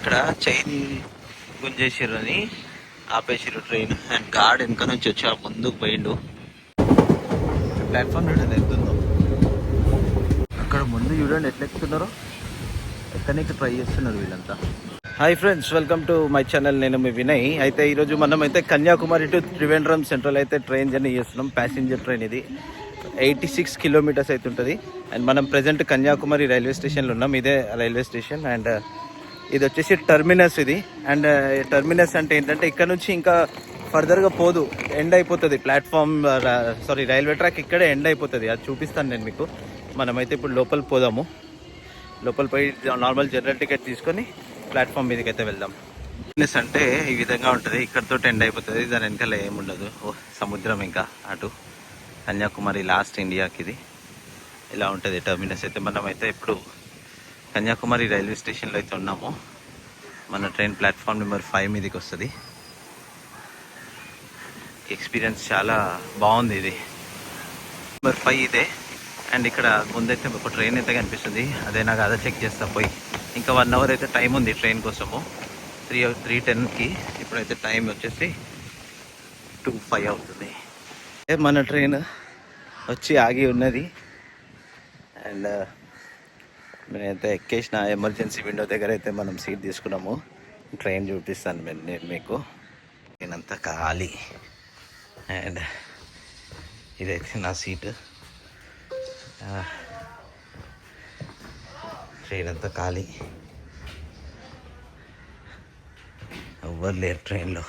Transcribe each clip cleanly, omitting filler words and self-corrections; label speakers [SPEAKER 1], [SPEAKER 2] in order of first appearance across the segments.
[SPEAKER 1] ఇక్కడ చైన్ గుంజేసిర్రు అని ఆపేసిర్రు train. And guard వెనక నుంచి వచ్చి ముందుకు పోయిండు. ప్లాట్ఫామ్ చూడండి ఎత్తుందో. అక్కడ ముందు చూడండి ఎట్లా ఎక్కుతున్నారో. ఎక్కడానికి ట్రై చేస్తున్నారు వీళ్ళంతా. Hi friends, welcome to my channel. నేను మీ వినయ్. అయితే ఈరోజు మనం అయితే కన్యాకుమారి టు త్రివేంద్రం సెంట్రల్ అయితే ట్రైన్ జర్నీ చేస్తున్నాం. ప్యాసింజర్ ట్రైన్ ఇది 86 కిలోమీటర్స్ అయితే ఉంటుంది. అండ్ మనం ప్రజెంట్ కన్యాకుమారి రైల్వే స్టేషన్లో ఉన్నాం. ఇదే రైల్వే స్టేషన్. అండ్ ఇది వచ్చేసి టర్మినస్ ఇది. అండ్ టర్మినస్ అంటే ఏంటంటే ఇక్కడ నుంచి ఇంకా ఫర్దర్గా పోదు, ఎండ్ అయిపోతుంది ప్లాట్ఫామ్. రైల్వే ట్రాక్ ఇక్కడే ఎండ్ అయిపోతుంది. అది చూపిస్తాను నేను మీకు. మనమైతే ఇప్పుడు లోపల పోదాము. లోపల పోయి నార్మల్ జనరల్ టికెట్ తీసుకొని ప్లాట్ఫామ్ మీదకి అయితే వెళ్దాం. టర్మినస్ అంటే ఈ విధంగా ఉంటుంది. ఇక్కడతో ఎండ్ అయిపోతుంది. దాని వెనకాల ఏముండదు. సముద్రం ఇంకా అటు కన్యాకుమారి లాస్ట్ ఇండియాకి ఇది ఇలా ఉంటుంది టర్మినస్. అయితే మనమైతే ఇప్పుడు కన్యాకుమారి రైల్వే స్టేషన్లో అయితే ఉన్నాము. మన ట్రైన్ ప్లాట్ఫామ్ నెంబర్ 5 మీదకి వస్తుంది. ఎక్స్పీరియన్స్ చాలా బాగుంది. ఇది నెంబర్ 5 ఇదే. అండ్ ఇక్కడ ముందైతే ఒక ట్రైన్ అయితే కనిపిస్తుంది. అదే నాకు అదే చెక్ చేస్తా పోయి. ఇంకా 1 అవర్ అయితే టైం ఉంది ట్రైన్ కోసము. 3:10కి. ఇప్పుడైతే టైం వచ్చేసి 2:05 అవుతుంది. మన ట్రైన్ వచ్చి ఆగి ఉన్నది. అండ్ నేనైతే ఎక్కేసిన ఎమర్జెన్సీ విండో దగ్గర అయితే మనం సీట్ తీసుకున్నాము. ట్రైన్ చూపిస్తాను నేను మీకు. ట్రైన్ అంతా ఖాళీ. అండ్ ఇదైతే నా సీటు. ట్రైన్ అంతా ఖాళీ, ఎవ్వరు లేరు ట్రైన్లో.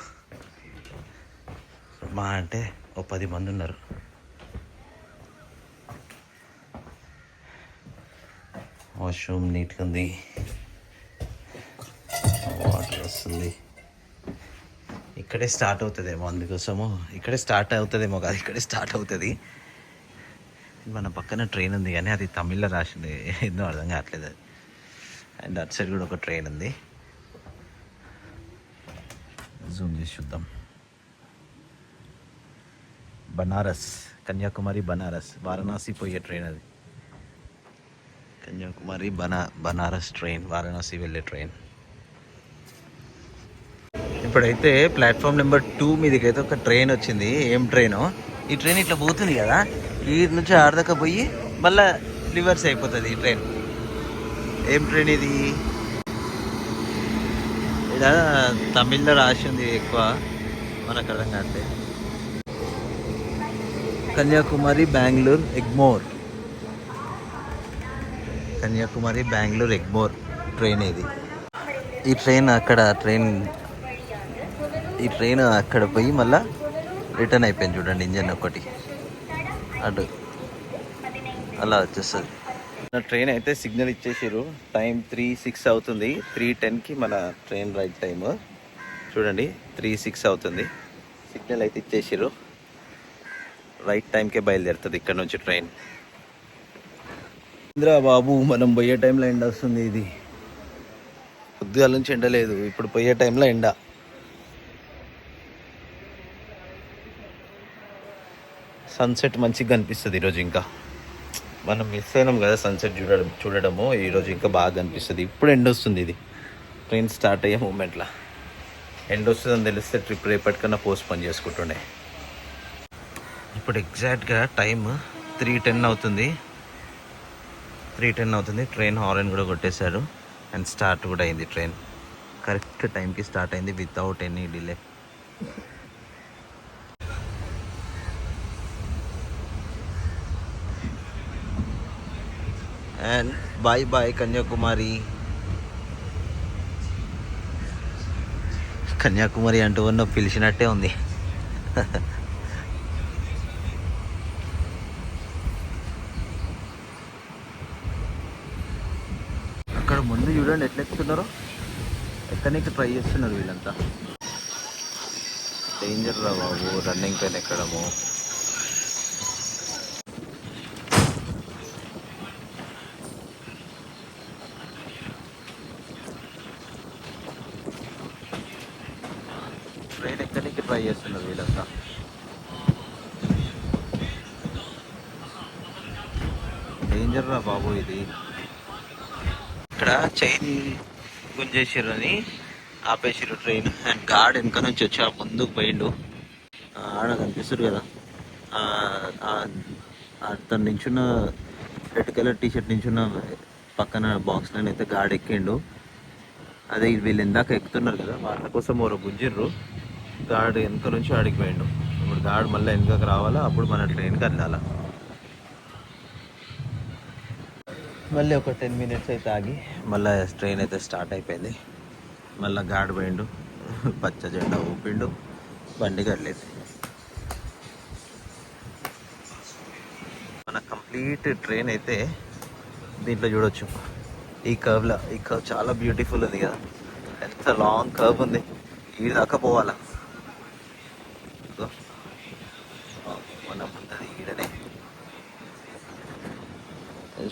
[SPEAKER 1] మా అంటే ఓ 10 మంది ఉన్నారు. వాష్రూమ్ నీట్గా ఉంది, వాటర్ వస్తుంది. ఇక్కడే స్టార్ట్ అవుతుందేమో, అందుకోసము ఇక్కడే స్టార్ట్ అవుతుందేమో కాదు, ఇక్కడే స్టార్ట్ అవుతుంది. మన పక్కన ట్రైన్ ఉంది కానీ అది తమిళ్లో రాసింది, ఏందో అర్థం కావట్లేదు. అండ్ అటు సైడ్ కూడా ఒక ట్రైన్ ఉంది. జూమ్ చేసి చూద్దాం. బనారస్, కన్యాకుమారి బనారస్, వారణాసి పోయే ట్రైన్ అది. కన్యాకుమారి బనారస్ ట్రైన్, వారణాసి వెళ్ళే ట్రైన్. ఇప్పుడైతే ప్లాట్ఫామ్ నెంబర్ 2 మీదకి అయితే ఒక ట్రైన్ వచ్చింది. ఏం ట్రైను ఈ ట్రైన్? ఇట్లా పోతుంది కదా, ఈ నుంచి ఆడదాకా పోయి మళ్ళీ రివర్స్ అయిపోతుంది ఈ ట్రైన్. ఏం ట్రైన్ ఇది? ఇలా తమిళ్లో రాసింది, ఎక్కువ మనకు అర్థం కావట్లే. కన్యాకుమారి బెంగళూరు ఎగ్మోర్. కన్యాకుమారి బెంగళూరు ఎగ్మోర్ ట్రైన్ ఇది. ఈ ట్రైన్ అక్కడ పోయి మళ్ళీ రిటర్న్ అయిపోయింది. చూడండి ఇంజన్ ఒకటి అటు అలా వచ్చేస్తుంది. ట్రైన్ అయితే సిగ్నల్ ఇచ్చేసారు. టైం 3:06 అవుతుంది. 3:10కి మన ట్రైన్ రైట్ టైమ్. చూడండి 3:06 అవుతుంది. సిగ్నల్ అయితే ఇచ్చేసారు. రైట్ టైంకే బయలుదేరుతుంది ఇక్కడ నుంచి ట్రైన్. ఇంద్రా బాబు, మనం పోయే టైంలో ఎండ వస్తుంది. ఇది పొద్దుగాల నుంచి ఎండ లేదు, ఇప్పుడు పోయే టైంలో ఎండ. సన్సెట్ మంచిగా కనిపిస్తుంది ఈరోజు. ఇంకా మనం మిస్ అయినాం కదా సన్సెట్ చూడడము. ఈరోజు ఇంకా బాగా కనిపిస్తుంది. ఇప్పుడు ఎండ వస్తుంది. ఇది ట్రైన్ స్టార్ట్ అయ్యే మూమెంట్లో ఎండ వస్తుందని తెలిస్తే ట్రిప్ రేపటికన్నా పోస్ట్పోన్ చేసుకుంటుండే. ఇప్పుడు ఎగ్జాక్ట్గా టైం 3:10 అవుతుంది. 3:10 అవుతుంది. ట్రైన్ హారన్ కూడా కొట్టేశారు. అండ్ స్టార్ట్ కూడా అయింది. ట్రైన్ కరెక్ట్ టైంకి స్టార్ట్ అయింది without any delay. And bye bye Kanyakumari. Kanyakumari అంటూ ఉన్న పిలిచినట్టే ఉంది. అక్కడ ముందు చూడండి ఎట్లా ఎక్కుతున్నారో. ఎక్కడానికి ట్రై చేస్తున్నారు వీళ్ళంతా. డేంజర్ రా బాబు, రన్నింగ్ పైన ఎక్కడము. ట్రైన్ ఎక్కడానికి ట్రై చేస్తున్నారు వీళ్ళంతా. డేంజర్ రా బాబు ఇది. ఇక్కడ చైన్ గుంజేసిర్రు అని ఆపేసిర్రు ట్రైన్. అండ్ గార్డ్ వెనక నుంచి వచ్చి ఆ ముందుకు పోయిండు. ఆడ కనిపిస్తారు కదా, అతను నించున్న రెడ్ కలర్ టీషర్ట్ నించున్న పక్కన బాక్స్లో అయితే గార్డ్ ఎక్కిండు. అదే వీళ్ళు ఇందాక ఎక్కుతున్నారు కదా, వాళ్ళ కోసం ఎవరో గుంజిర్రు. గార్డ్ వెనక నుంచి ఆడికి పోయిండు. ఇప్పుడు గార్డ్ మళ్ళీ వెనకకి రావాలా, అప్పుడు మన ట్రైన్కి వెళ్ళాలా. మళ్ళీ ఒక 10 minutes అయితే ఆగి మళ్ళీ ట్రైన్ అయితే స్టార్ట్ అయిపోయింది. మళ్ళీ గార్డ్ పోయిండు, పచ్చ జెండా ఊపిండు, బండి కదలేదు. మన కంప్లీట్ ట్రైన్ అయితే దీంట్లో చూడొచ్చు. ఈ కర్వ్లో, ఈ కర్వ్ చాలా బ్యూటిఫుల్ ఉంది కదా, ఎంత లాంగ్ కర్వ్ ఉంది. ఈ దాకా పోవాలా, మనం ఉన్నది ఈడనే.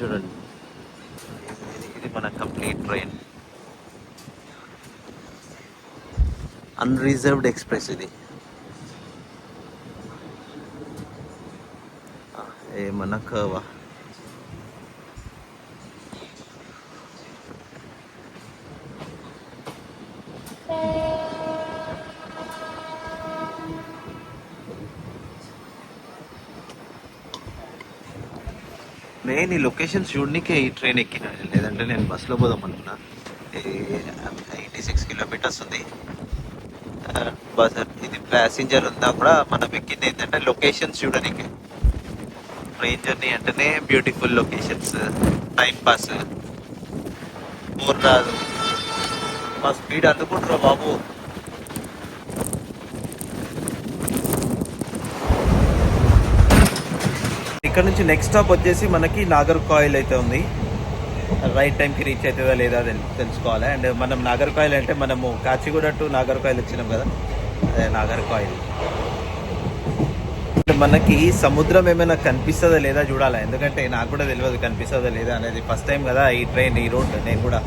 [SPEAKER 1] చూడండి, ఇది మన కంప్లీట్ ట్రైన్. అన్రిజర్వ్డ్ ఎక్స్ప్రెస్ ఇది. ఏమన్నా కర్వా. నేను ఈ లొకేషన్స్ చూడనికే ఈ ట్రైన్ ఎక్కిన, లేదంటే నేను బస్సులో పోదాం అనుకున్నా. 86 kilometers ఉంది బస్. ఇది ప్యాసింజర్ ఉందా కూడా, మనం ఎక్కింది ఏంటంటే లొకేషన్స్ చూడనికే. ట్రైన్ జర్నీ అంటేనే beautiful locations, time pass. Bore రాదు. మా స్పీడ్ అందుకుంటారా బాబు. ఇక్కడ నుంచి నెక్స్ట్ స్టాప్ వచ్చేసి మనకి నాగర్కోయిల్ అయితే ఉంది. రైట్ టైంకి రీచ్ అవుతుందా లేదా తెలుసుకోవాలి. అండ్ మనం నాగర్కోయిల్ అంటే మనము కాచిగూడ టు నాగర్కోయిల్ వచ్చినాం కదా, అదే నాగర్కోయిల్. మనకి సముద్రం ఏమైనా కనిపిస్తుందా లేదా చూడాలి, ఎందుకంటే నాకు కూడా తెలియదు కనిపిస్తుందా లేదా అనేది. ఫస్ట్ టైం కదా ఈ ట్రైన్, ఈ రూట్. నేను కూడా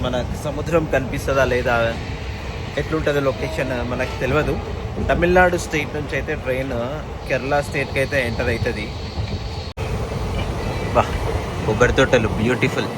[SPEAKER 1] మన సముద్రం కనిపిస్తుందా లేదా, ఎట్లుంటుందో లొకేషన్ మనకు తెలియదు. తమిళనాడు స్టేట్ నుంచి అయితే ట్రైన్ కేరళ స్టేట్కి అయితే ఎంటర్ అవుతుంది. బా, కొబ్బరి తోటలు బ్యూటిఫుల్.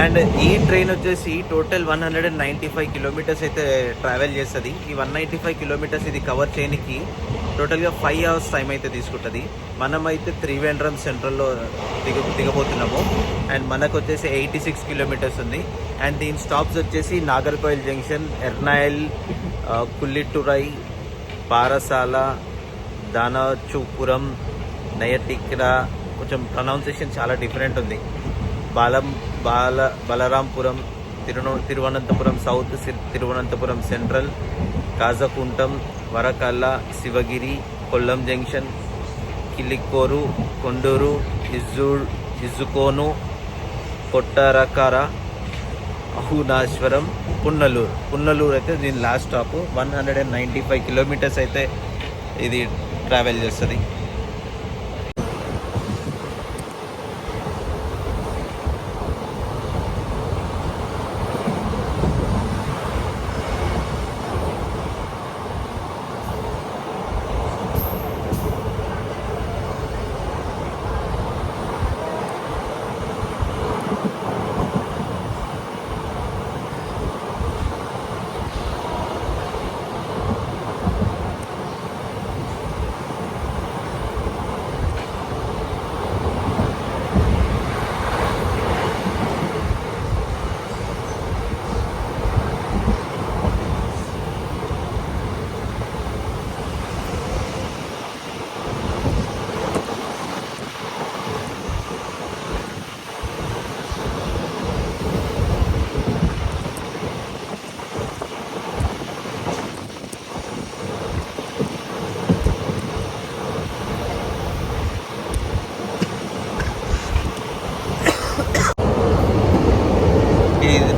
[SPEAKER 1] అండ్ ఈ ట్రైన్ వచ్చేసి టోటల్ 195 kilometers అయితే ట్రావెల్ చేస్తుంది. ఈ 195 kilometers ఇది కవర్ చేయడానికి టోటల్గా 5 hours టైం అయితే తీసుకుంటుంది. మనమైతే త్రివేంద్రం సెంట్రల్లో దిగబోతున్నాము. అండ్ మనకు వచ్చేసి 86 kilometers ఉంది. అండ్ దీని స్టాప్స్ వచ్చేసి నాగర్కోయిల్ జంక్షన్, ఎర్నాయిల్, కుల్లిట్టురై, పారసాల, దానచూపురం, నయటిక్ర. కొంచెం ప్రొనౌన్సియేషన్ చాలా డిఫరెంట్ ఉంది. Balaramapuram, Thiruvananthapuram south, Thiruvananthapuram central, Kazhakkoottam, Varkala, Sivagiri, Kollam junction, Kilikollur, Kundara, Ezhukone, Kottarakkara, Avaneeswaram, Punalur అయితే దీని లాస్ట్ స్టాప్. 195 kilometers అయితే ఇది ట్రావెల్ చేస్తుంది.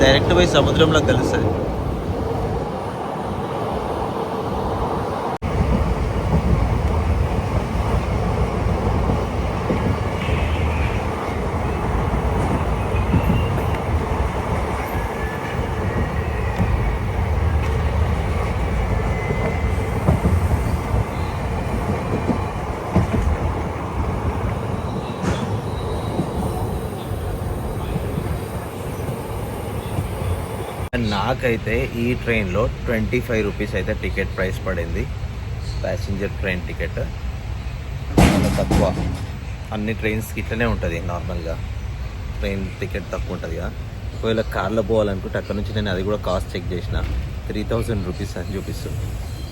[SPEAKER 1] డైరెక్ట్ పోయి సముద్రంలో కలుస్తుంది. నాకైతే ఈ ట్రైన్లో 25 రూపీస్ అయితే టికెట్ ప్రైస్ పడింది. ప్యాసింజర్ ట్రైన్ టికెట్ చాలా తక్కువ. అన్ని ట్రైన్స్కి ఇట్లనే ఉంటుంది నార్మల్గా, ట్రైన్ టికెట్ తక్కువ ఉంటుంది కదా. ఒకవేళ కార్లో పోవాలనుకుంటే అక్కడ నుంచి నేను అది కూడా కాస్ట్ చెక్ చేసిన, 3000 రూపీస్ అని చూపిస్తుంది.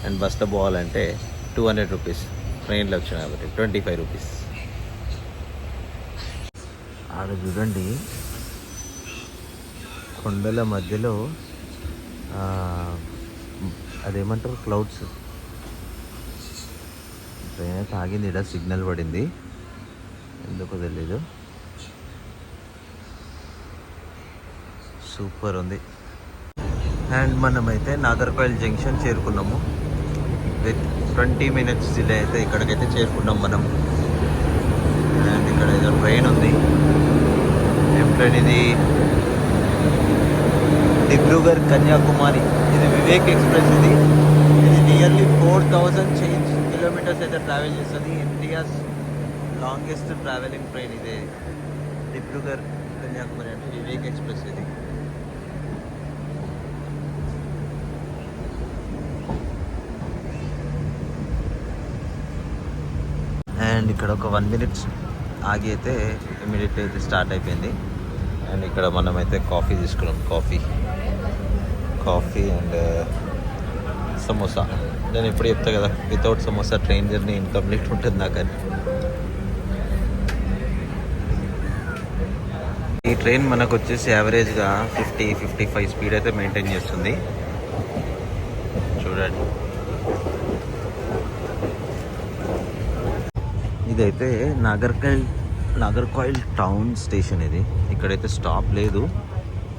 [SPEAKER 1] అండ్ బస్లో పోవాలంటే 200 రూపీస్. ట్రైన్లో వచ్చిన కాబట్టి 25 రూపీస్. ఆడ చూడండి, కొండల మధ్యలో అదేమంటారు, క్లౌడ్స్. ట్రైన్ అయితే ఆగింది, ఇక్కడ సిగ్నల్ పడింది, ఎందుకో తెలీదు. సూపర్ ఉంది. అండ్ మనమైతే నాగర్కోయిల్ జంక్షన్ చేరుకున్నాము. విత్ 20 మినిట్స్ డిలే అయితే ఇక్కడికైతే చేరుకున్నాం మనం. అండ్ ఇక్కడ ఏదో ట్రైన్ ఉంది. ఏం ట్రైన్ ఇది? డిబ్రూగర్ కన్యాకుమారి. ఇది వివేక్ ఎక్స్ప్రెస్. ఇది నియర్లీ 4000 చేంజ్ కిలోమీటర్స్ అయితే ట్రావెల్ చేస్తుంది. ఇండియాస్ లాంగెస్ట్ ట్రావెలింగ్ ట్రైన్ ఇదే, డిబ్రూగర్ కన్యాకుమారి అంటే వివేక్ ఎక్స్ప్రెస్ ఇది. అండ్ ఇక్కడ ఒక 1 మినిట్స్ ఆగి అయితే ఇమీడియట్లీ అయితే స్టార్ట్ అయిపోయింది. అండ్ ఇక్కడ మనమైతే కాఫీ తీసుకున్నాం. Coffee and samosa. నేను ఎప్పుడు చెప్తా కదా, without samosa train journey incomplete ఉంటుంది నాకని. ఈ ట్రైన్ మనకు వచ్చేసి యావరేజ్గా 50-55 స్పీడ్ అయితే మెయింటైన్ చేస్తుంది. చూడండి, ఇదైతే నాగర్కోయిల్ టౌన్ స్టేషన్. ఇది ఇక్కడైతే స్టాప్ లేదు,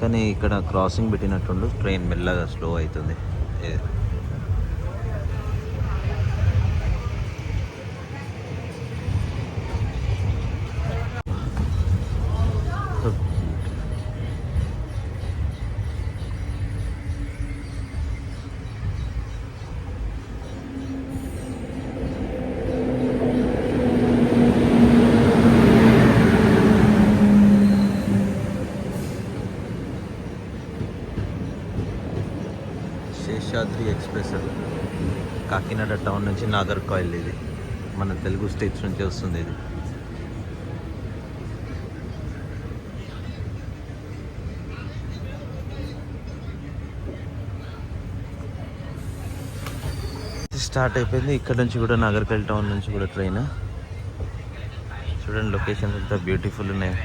[SPEAKER 1] కానీ ఇక్కడ క్రాసింగ్ పెట్టినట్టుండు. ట్రైన్ మెల్లగా స్లో అవుతుంది. శేషాద్రి ఎక్స్ప్రెస్ కాకినాడ టౌన్ నుంచి నాగర్కోయిల్. ఇది మన తెలుగు స్టేట్స్ నుంచి వస్తుంది. ఇది స్టార్ట్ అయిపోయింది. ఇక్కడ నుంచి కూడా నాగర్కోయిల్ టౌన్ నుంచి కూడా ట్రైన్. చూడండి, లొకేషన్స్ ఎంత బ్యూటిఫుల్ ఉన్నాయి.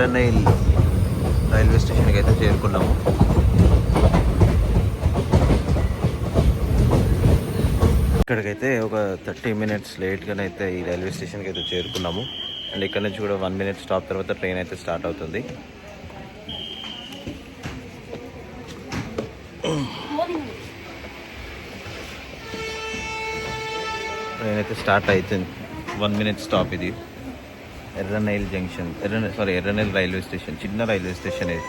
[SPEAKER 1] ఎర్రనైల్ రైల్వే స్టేషన్కి అయితే చేరుకున్నాము. ఇక్కడికైతే ఒక 30 minutes లేట్గానైతే ఈ రైల్వే స్టేషన్కి అయితే చేరుకున్నాము. అండ్ ఇక్కడ నుంచి కూడా 1 minute స్టాప్ తర్వాత ట్రైన్ అయితే స్టార్ట్ అవుతుంది. ట్రైన్ అయితే స్టార్ట్ అవుతుంది. 1 minute స్టాప్ ఇది. ఎర్రనైల్ జంక్షన్, ఎర్రనైల్ రైల్వే స్టేషన్, చిన్న రైల్వే స్టేషన్ ఇది.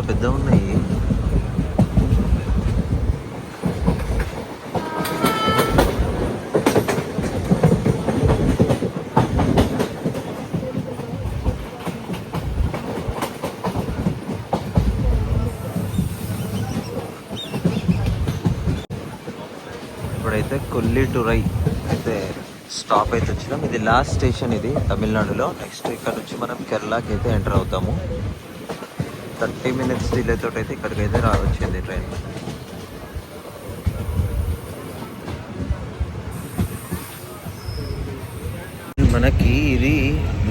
[SPEAKER 1] పెద్ద ఉన్నాయి. ఇప్పుడైతే కొల్లిటురై అయితే స్టాప్ అయితే వచ్చినాం. ఇది లాస్ట్ స్టేషన్ ఇది తమిళనాడులో. నెక్స్ట్ ఇక్కడ నుంచి మనం కేరళకి అయితే ఎంటర్ అవుతాము. 30 minutes డిలే తోటి అయితే ఇక్కడికైతే వచ్చింది ట్రైన్. మనకి ఇది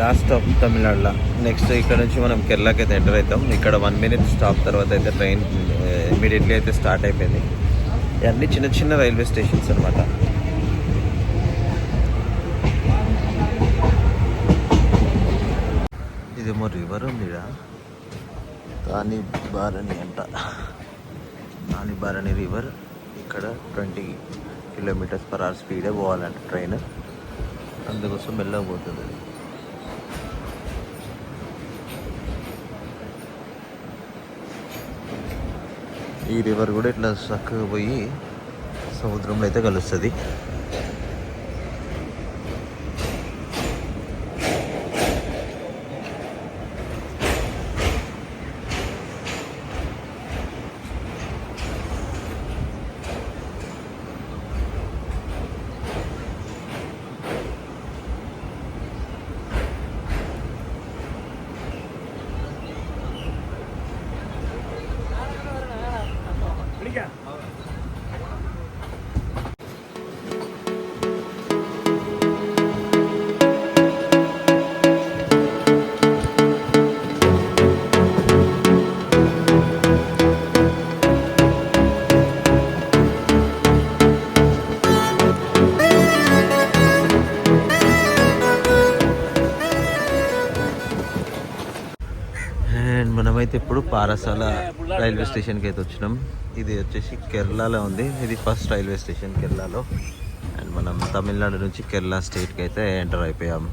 [SPEAKER 1] లాస్ట్ స్టాప్ తమిళనాడులో. నెక్స్ట్ ఇక్కడ నుంచి మనం కేరళకి అయితే ఎంటర్ అవుతాం. ఇక్కడ 1 minute స్టాప్ తర్వాత అయితే ట్రైన్ ఇమీడియట్లీ అయితే స్టార్ట్ అయిపోయింది. ఇవన్నీ చిన్న చిన్న రైల్వే స్టేషన్స్ అనమాట. ఇదేమో రివర్ ఉంది ఇక్కడ, తానిబారణి అంట. తానిబారణి రివర్. ఇక్కడ 20 km/h స్పీడే పోవాలంట ట్రైన్, అందుకోసం మెల్లగా పోతుంది. ఈ రివర్ కూడా ఇట్లా చక్కగా పోయి సముద్రంలో అయితే కలుస్తుంది. మనమైతే ఇప్పుడు పారసాల రైల్వే స్టేషన్కి అయితే వచ్చినాం. ఇది వచ్చేసి కేరళలో ఉంది. ఇది ఫస్ట్ రైల్వే స్టేషన్ కేరళలో. అండ్ మనం తమిళనాడు నుంచి కేరళ స్టేట్కి అయితే ఎంటర్ అయిపోయాం.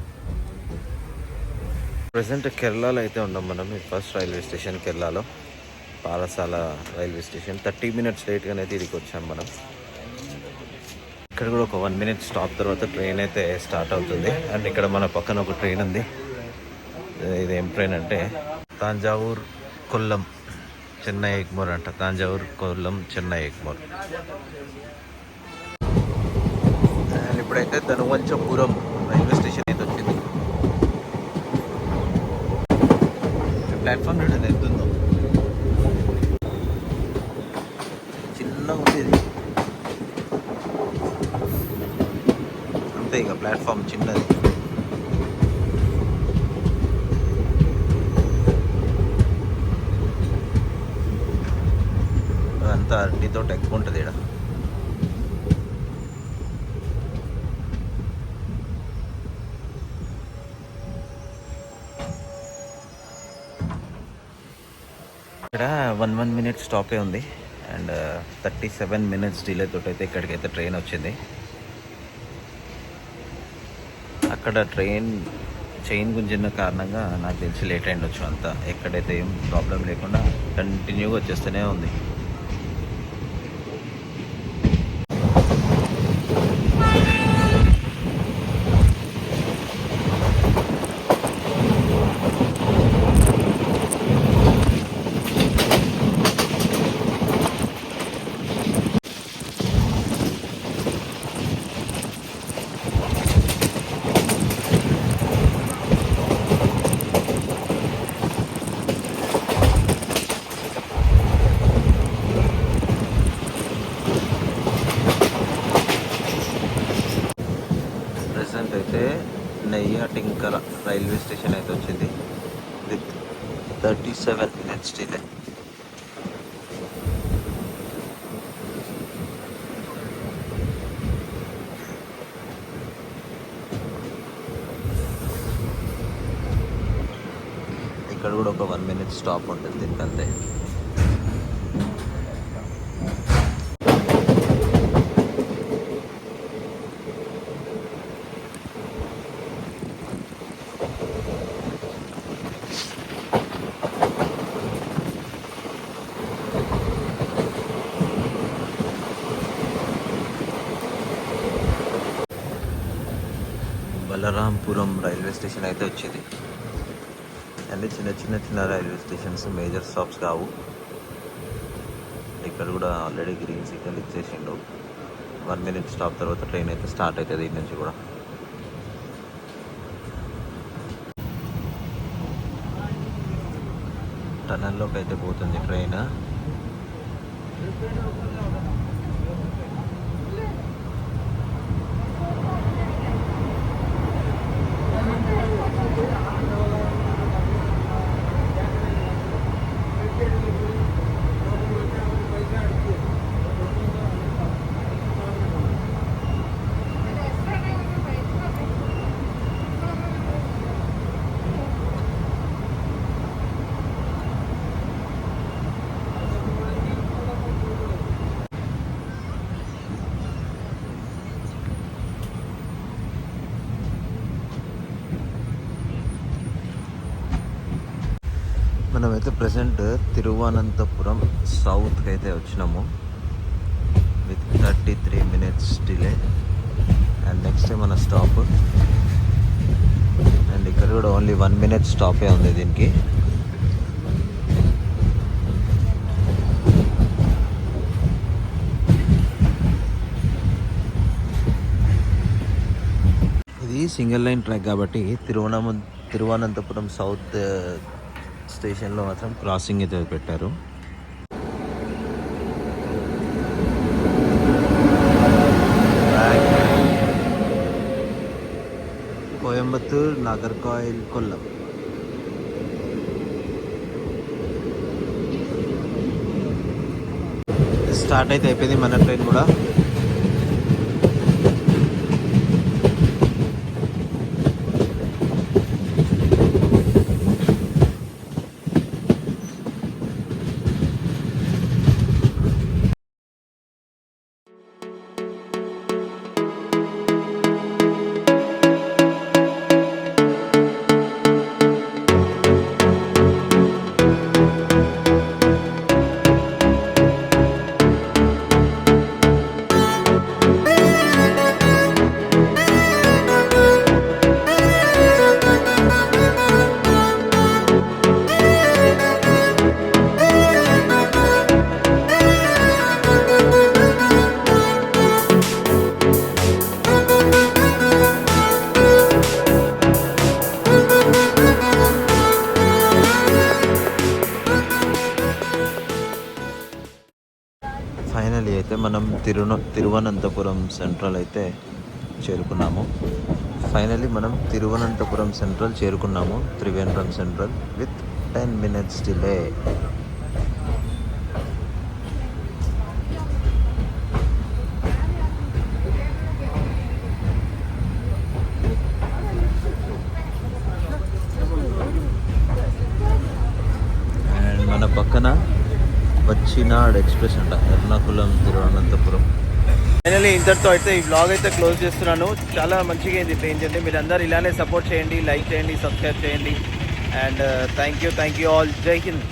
[SPEAKER 1] ప్రజెంట్ కేరళలో అయితే ఉన్నాం మనం. ఇది ఫస్ట్ రైల్వే స్టేషన్ కేరళలో, పారసాల రైల్వే స్టేషన్. 30 minutes లేట్గానే అయితే ఇదికి వచ్చాం మనం. ఇక్కడ కూడా ఒక 1 minute స్టాప్ తర్వాత ట్రైన్ అయితే స్టార్ట్ అవుతుంది. అండ్ ఇక్కడ మన పక్కన ఒక ట్రైన్ ఉంది. ఇది ఏం ట్రైన్ అంటే తాంజావూర్ కొల్లం చెన్నై ఎగ్మోర్ అంట. తాంజావూర్ కొల్లం చెన్నై ఎగ్మోర్. అండ్ ఇప్పుడైతే ధనువంచపురం రైల్వే స్టేషన్ అయితే వచ్చింది. ప్లాట్ఫామ్ చూడండి ఎంత ఉందో, చిన్నగా ఉంది ఇది. అంతే ఇక ప్లాట్ఫామ్ చిన్నది. అంతా అరటితో ఎక్కువ ఉంటుంది ఇక్కడ. ఇక్కడ 1 minute స్టాపే ఉంది అండ్ 37 minutes డిలే తోటి అయితే ఇక్కడికైతే ట్రైన్ వచ్చింది. అక్కడ ట్రైన్ చైన్ గుంజిన కారణంగా నాకు తెలిసి లేట్ అయిండొచ్చు. అంతా ఎక్కడైతే ఏం ప్రాబ్లం లేకుండా కంటిన్యూగా వచ్చేస్తూనే ఉంది. ప్రెసెంట్ అయితే నెయ్యాటింకర రైల్వే స్టేషన్ అయితే వచ్చింది విత్ 37 minutes డిలే. ఇక్కడ కూడా ఒక 1 minute స్టాప్ ఉంటుంది దీనికంతే. బలరాంపురం రైల్వే స్టేషన్ అయితే వచ్చింది. అన్ని చిన్న రైల్వే స్టేషన్స్, మేజర్ స్టాప్స్ కావు. ఇక్కడ కూడా ఆల్రెడీ గ్రీన్ సిగ్నల్ ఇచ్చేసిండు. 1 minute స్టాప్ తర్వాత ట్రైన్ అయితే స్టార్ట్ అవుతుంది ఈ నుంచి కూడా. టనల్లోకి అయితే పోతుంది ట్రైన్. మనమైతే ప్రజెంట్ తిరువనంతపురం సౌత్కి అయితే వచ్చినాము with 33 minutes delay. And next మన స్టాప్. అండ్ ఇక్కడ కూడా ఓన్లీ 1 minute స్టాపే ఉంది దీనికి. ఇది సింగిల్ లైన్ ట్రాక్ కాబట్టి తిరువనంతపురం సౌత్ స్టేషన్లో మాత్రం క్రాసింగ్ అయితే పెట్టారు. కోయంబత్తూర్, నాగర్కోయిల్, కొల్లం. స్టార్ట్ అయితే అయిపోయింది మన ట్రైన్ కూడా. ఫైనలీ అయితే మనం తిరువనంతపురం సెంట్రల్ అయితే చేరుకున్నాము. Trivandrum central with 10 minutes delay. And మన పక్కన వచ్చినాడ్ ఎక్స్ప్రెస్ అంట, ఎర్నాకుళం తిరువనంతపురం. ఫైనల్లీ ఇంతటితో అయితే ఈ వ్లాగ్ అయితే క్లోజ్ చేస్తున్నాను. చాలా మంచిగా అయింది ట్రైన్ జర్నీ. మీరు అందరూ ఇలానే సపోర్ట్ చేయండి, లైక్ చేయండి, సబ్స్క్రైబ్ చేయండి. And thank you all. జై హింద్.